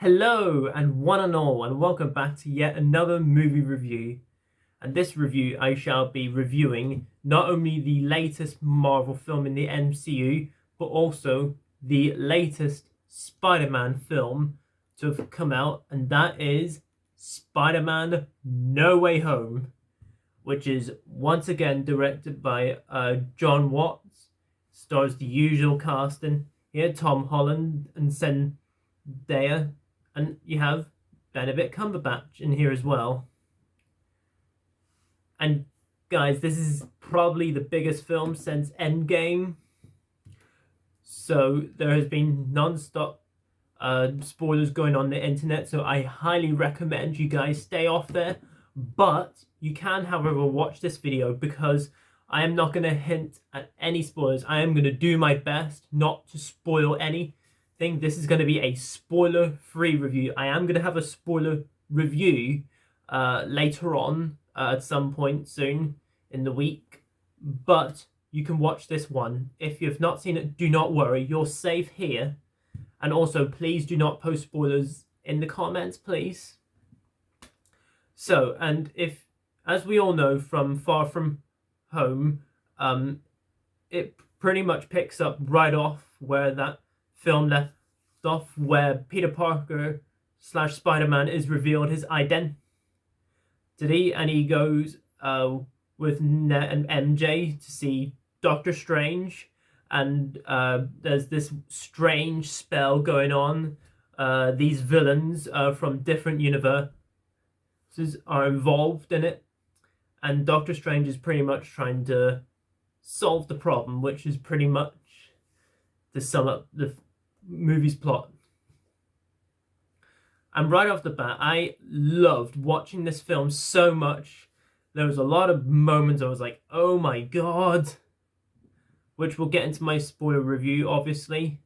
Hello and one and all, and welcome back to yet another movie review. And this review I shall be reviewing not only the latest Marvel film in the MCU, but also the latest Spider-Man film to have come out, and that is Spider-Man No Way Home, which is once again directed by John Watts, stars the usual casting here, Tom Holland and Zendaya, and you have Benedict Cumberbatch in here as well. And guys, this is probably the biggest film since Endgame, so there has been non-stop spoilers going on the internet, so I highly recommend you guys stay off there. But you can, however, watch this video because I am not going to hint at any spoilers. I am going to do my best not to spoil anything. This is going to be a spoiler-free review. I am going to have a spoiler review later on at some point soon in the week, but you can watch this one. If you've not seen it, do not worry. You're safe here. And also, please do not post spoilers in the comments, please. So, and if, as we all know from Far From Home, it pretty much picks up right off where that film left off, where Peter Parker / Spider-Man is revealed his identity, and he goes with Ned and MJ to see Doctor Strange, and there's this strange spell going on. These villains from different universes are involved in it, and Doctor Strange is pretty much trying to solve the problem, which is pretty much, to sum up the movie's plot. And right off the bat, I loved watching this film so much. There was a lot of moments I was like, oh my god, which we'll get into my spoiler review, obviously.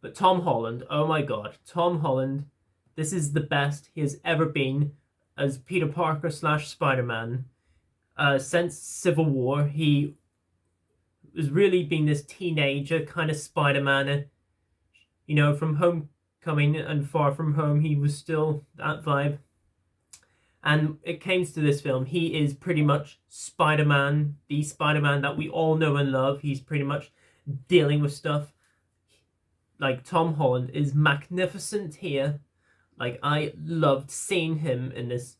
But Tom Holland, oh my god, Tom Holland, this is the best he has ever been as Peter Parker / Spider-Man. Since Civil War, he was really being this teenager kind of Spider-Man. You know, from Homecoming and Far From Home, he was still that vibe. And it came to this film, he is pretty much Spider-Man, the Spider-Man that we all know and love. He's pretty much dealing with stuff. Like, Tom Holland is magnificent here. Like, I loved seeing him in this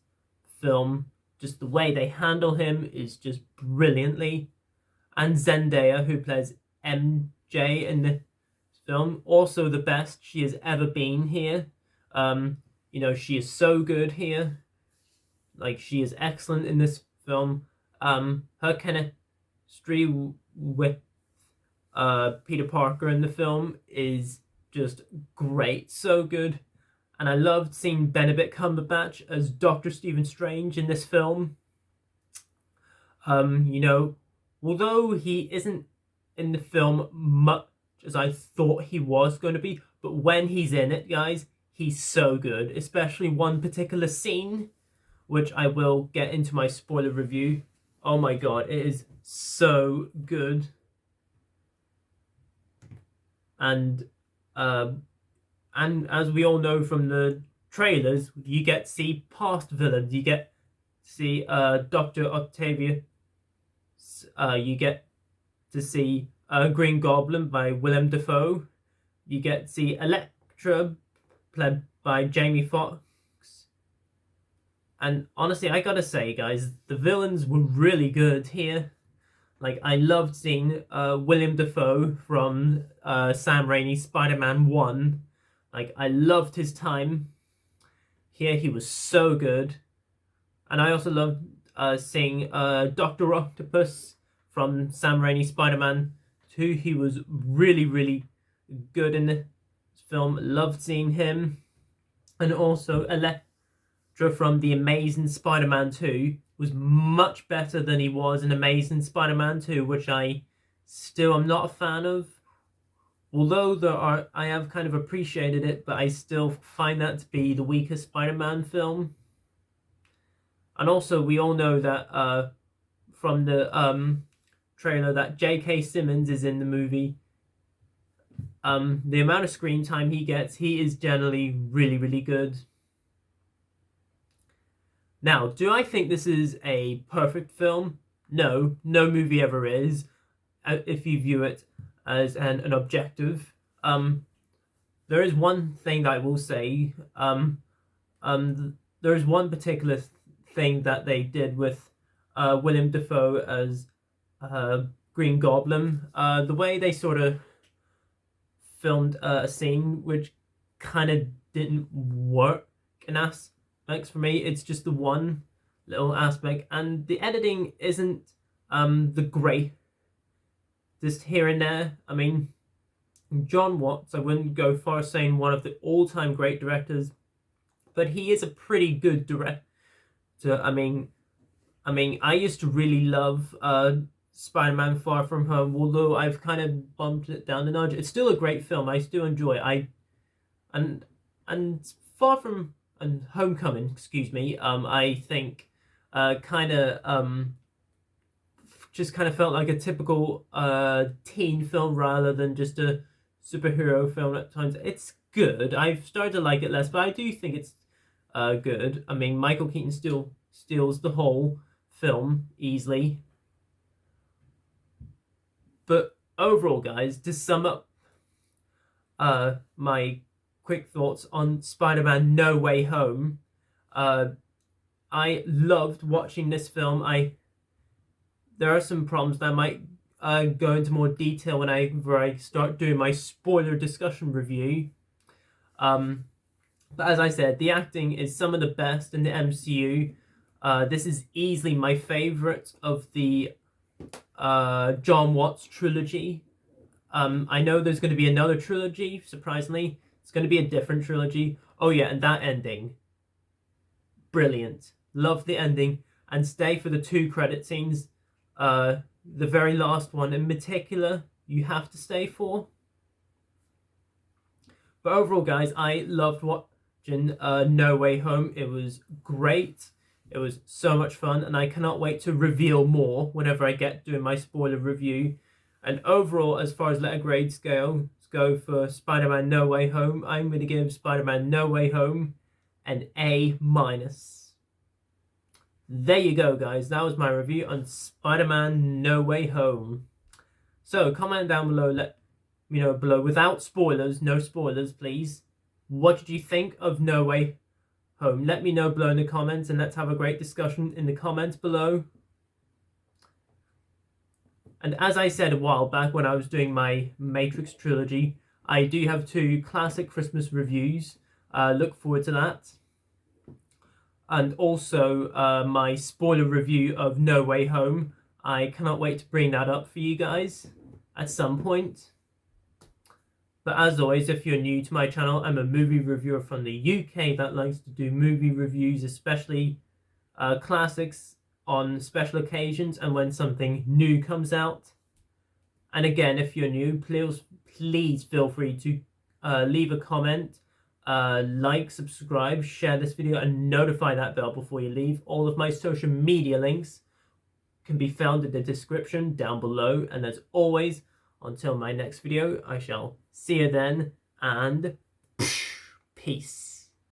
film. Just the way they handle him is just brilliantly. And Zendaya, who plays MJ in the film, also the best she has ever been here. You know, she is so good here. Like, she is excellent in this film. Her chemistry with Peter Parker in the film is just great, so good. And I loved seeing Benedict Cumberbatch as Dr. Stephen Strange in this film. You know, although he isn't in the film much as I thought he was going to be, but when he's in it, guys, he's so good. Especially one particular scene, which I will get into my spoiler review. Oh my god, it is so good. And as we all know from the trailers, you get to see past villains. You get to see Dr. Octavius. You get to see Green Goblin by Willem Dafoe. You get to see Elektra, played by Jamie Foxx. And honestly, I gotta say, guys, the villains were really good here. Like, I loved seeing Willem Dafoe from Sam Raimi's Spider-Man 1. Like, I loved his time here. He was so good. And I also loved seeing Dr. Octopus from Sam Raimi's Spider-Man 2. He was really, really good in this film. Loved seeing him. And also Elektra from The Amazing Spider-Man 2 was much better than he was in Amazing Spider-Man 2, which I still am not a fan of. Although I have kind of appreciated it, but I still find that to be the weakest Spider-Man film. And also, we all know that from the trailer that J.K. Simmons is in the movie. The amount of screen time he gets, he is generally really, really good. Now, do I think this is a perfect film? No, no movie ever is, if you view it as an objective. There is one thing that I will say. There is one particular thing that they did with William Dafoe as Green Goblin. The way they sort of filmed a scene which kind of didn't work in aspects for me. It's just the one little aspect, and the editing isn't the great. Just here and there. I mean, John Watts, I wouldn't go far saying one of the all-time great directors, but he is a pretty good director. I mean, I used to really love Spider-Man: Far From Home, although I've kind of bumped it down a notch. It's still a great film. I still enjoy it. And Far From and Homecoming, excuse me. I think just kind of felt like a typical teen film rather than just a superhero film at times. It's good. I've started to like it less, but I do think it's good. I mean, Michael Keaton still steals the whole film easily. But overall, guys, to sum up my quick thoughts on Spider-Man No Way Home, I loved watching this film. There are some problems that I might go into more detail whenever I start doing my spoiler discussion review. But as I said, the acting is some of the best in the MCU. This is easily my favorite of the John Watts trilogy. I know there's going to be another trilogy, surprisingly. It's going to be a different trilogy. Oh yeah, and that ending. Brilliant. Love the ending. And stay for the 2 credit scenes. The very last one in particular, you have to stay for. But overall, guys, I loved watching No Way Home. It was great. It was so much fun, and I cannot wait to reveal more whenever I get doing my spoiler review. And overall, as far as letter grade scale go for Spider-Man No Way Home, I'm going to give Spider-Man No Way Home an A-. There you go, guys. That was my review on Spider-Man No Way Home. So, comment down below, let me know below, without spoilers, no spoilers, please. What did you think of No Way Home? Let me know below in the comments, and let's have a great discussion in the comments below. And as I said a while back when I was doing my Matrix trilogy, I do have 2 classic Christmas reviews. Look forward to that. And also my spoiler review of No Way Home. I cannot wait to bring that up for you guys at some point. But as always, if you're new to my channel, I'm a movie reviewer from the UK that likes to do movie reviews, especially classics on special occasions and when something new comes out. And again, if you're new, please feel free to leave a comment, like, subscribe, share this video, and notify that bell before you leave. All of my social media links can be found in the description down below. And as always, until my next video, I shall see you then, and peace.